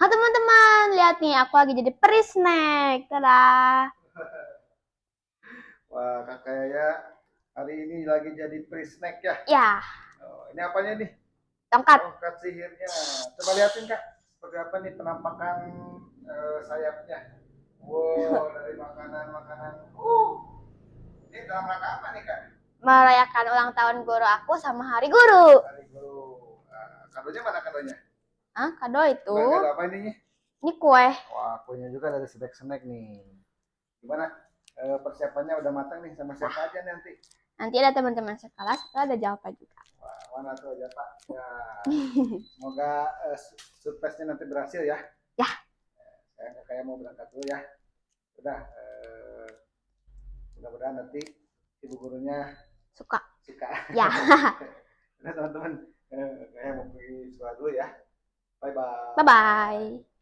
Halo teman-teman, lihat nih aku lagi jadi peri snack. Tada. Wah, kakak Yaya hari ini lagi jadi pre snack ya. Ya, Oh, ini apanya nih? tongkat. Tongkat sihirnya. Coba liatin kak, seperti apa nih penampakan sayapnya. Wow, dari makanan-makanan. Ini dalam rangka apa nih kak? Merayakan ulang tahun guru aku sama hari guru. Hari guru. Kadonya mana kadonya? Hah, kado itu? Kado apa ini? Ini kue. Wah, kuenya juga dari snack-snack nih. Gimana? Persiapannya udah matang nih sama siapa aja nanti? Nanti ada teman-teman sekelas, ada jawaban juga. Wah, mana tuh aja Pak? Ya, semoga surprise-nya nanti berhasil ya. Ya, Saya kayak mau berangkat dulu ya. Udah, mudah-mudahan nanti ibu gurunya suka. suka. Ya. Udah teman-teman, saya mau pergi sekolah dulu ya. Bye bye. Bye bye.